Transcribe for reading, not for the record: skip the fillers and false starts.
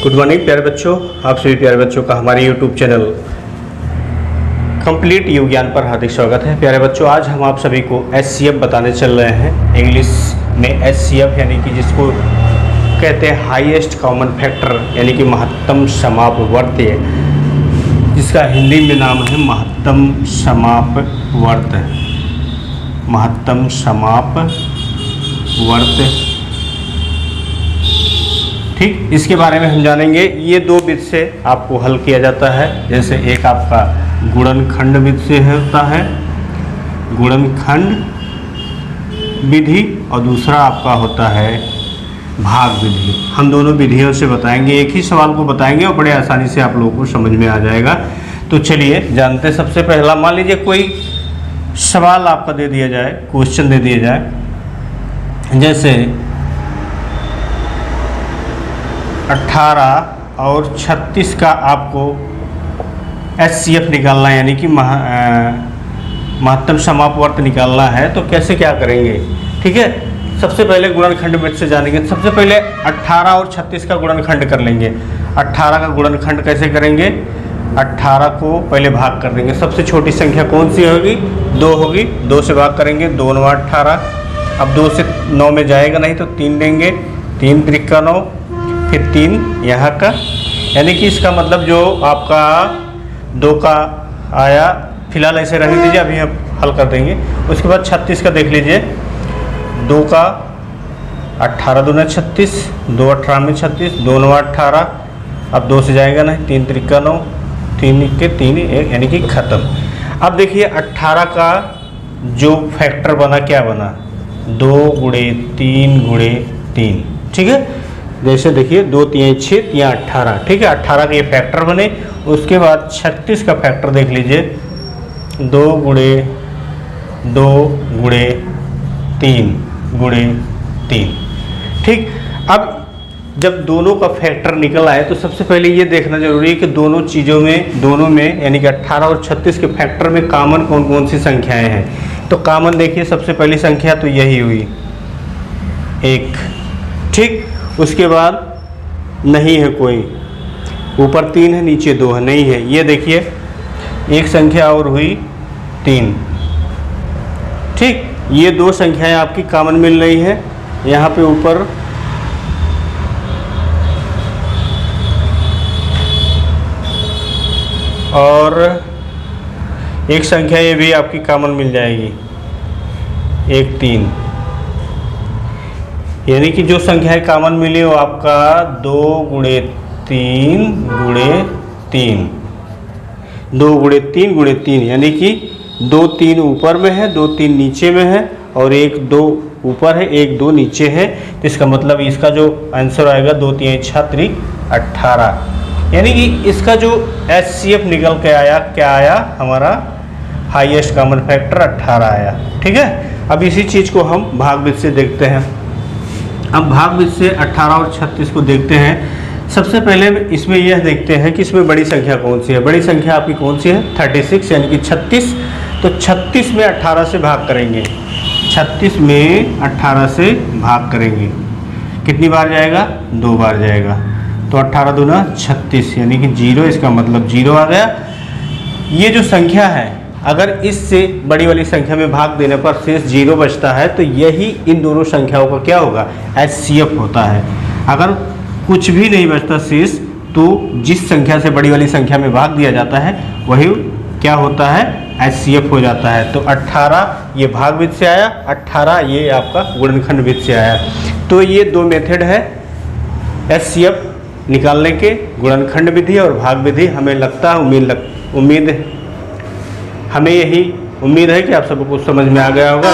Good morning प्यारे बच्चों, आप सभी प्यारे बच्चों का हमारे यूट्यूब चैनल कंप्लीट योग ज्ञान पर हार्दिक स्वागत है। प्यारे बच्चों, आज हम आप सभी को HCF बताने चल रहे हैं। इंग्लिश में HCF यानी कि जिसको कहते हैं हाईएस्ट कॉमन फैक्टर, यानी कि महत्तम समापवर्त्य, जिसका हिंदी में नाम है महत्तम समापवर्त्य। महत्तम समापवर्त्य, ठीक, इसके बारे में हम जानेंगे। ये दो विधि से आपको हल किया जाता है। जैसे एक आपका गुणनखंड विधि से होता है, गुणनखंड विधि, और दूसरा आपका होता है भाग विधि। हम दोनों विधियों से बताएंगे, एक ही सवाल को बताएंगे और बड़े आसानी से आप लोगों को समझ में आ जाएगा। तो चलिए जानते। सबसे पहला मान लीजिए कोई सवाल आपका दे दिया जाए, क्वेश्चन दे दिया जाए, जैसे 18 और 36 का आपको HCF निकालना है, यानी कि महत्तम समापवर्त्य निकालना है। तो कैसे क्या करेंगे, ठीक है। सबसे पहले गुणनखंड विधि से जानेंगे। सबसे पहले 18 और 36 का गुणनखंड कर लेंगे। 18 का गुणनखंड कैसे करेंगे, 18 को पहले भाग कर देंगे। सबसे छोटी संख्या कौन सी होगी, 2 होगी। 2 से भाग करेंगे, 2 9 18। अब 2 से 9 में जाएगा नहीं तो 3 देंगे, 3 त्रिका 9, फिर 3 यहाँ का, यानी कि इसका मतलब जो आपका 2 का आया, फिलहाल ऐसे रहने दीजिए, अभी हम हल कर देंगे। उसके बाद 36 का देख लीजिए। 2 का 18 दूना 36, 2 18 में 36, 2 9 18। अब 2 से जाएगा नहीं, 3 त्रिका 9, 3 के 3 1, यानी कि ख़त्म। अब देखिए 18 का जो फैक्टर बना, क्या बना, 2 गुणे 3 गुणे 3, ठीक है। जैसे देखिए 2 3 6 3 18, ठीक है। 18 के ये फैक्टर बने। उसके बाद 36 का फैक्टर देख लीजिए, 2 गुणे 2 गुणे 3 गुणे 3, ठीक। अब जब दोनों का फैक्टर निकल आए तो सबसे पहले ये देखना जरूरी है कि दोनों चीज़ों में यानी कि 18 और 36 के फैक्टर में कॉमन कौन कौन सी संख्याएं हैं। तो कॉमन देखिए, सबसे पहली संख्या तो यही हुई 1, ठीक। उसके बाद नहीं है कोई, ऊपर 3 है, नीचे 2 है, नहीं है। ये देखिए एक संख्या और हुई 3, ठीक। ये 2 संख्याएं आपकी कॉमन मिल रही है। यहाँ पे ऊपर और एक संख्या ये भी आपकी कॉमन मिल जाएगी, 1 3, यानी कि जो संख्याएं कॉमन मिली वो आपका 2 गुणे 3 गुणे 3, 2 गुणे 3 गुणे 3, यानी कि 2 3 ऊपर में है, 2 3 नीचे में है, और 1 2 ऊपर है, 1 2 नीचे है। तो इसका मतलब इसका जो आंसर आएगा 2 3 6 18, यानी कि इसका जो HCF निकल के आया, क्या आया, हमारा हाईएस्ट कॉमन फैक्टर 18 आया, ठीक है। अब इसी चीज़ को हम भाग विधि से देखते हैं। अब भाग विधि से 18 और 36 को देखते हैं। सबसे पहले इसमें यह देखते हैं कि इसमें बड़ी संख्या कौन सी है। बड़ी संख्या आपकी कौन सी है, 36, यानी कि 36। तो 36 में 18 से भाग करेंगे, 36 में 18 से भाग करेंगे, कितनी बार जाएगा, 2 बार जाएगा। तो 18 दूना 36, यानी कि 0, इसका मतलब 0 आ गया। ये जो संख्या है, अगर इससे बड़ी वाली संख्या में भाग देने पर शेष 0 बचता है, तो यही इन दोनों संख्याओं का क्या होगा, HCF होता है। अगर कुछ भी नहीं बचता शेष, तो जिस संख्या से बड़ी वाली संख्या में भाग दिया जाता है वही क्या होता है, HCF हो जाता है। तो 18 ये भाग विधि से आया, 18 ये आपका गुणनखंड विधि से आया। तो ये 2 मेथड है HCF निकालने के, गुणनखंड विधि और भाग विधि। हमें लगता है, हमें यही उम्मीद है कि आप सबको समझ में आ गया होगा।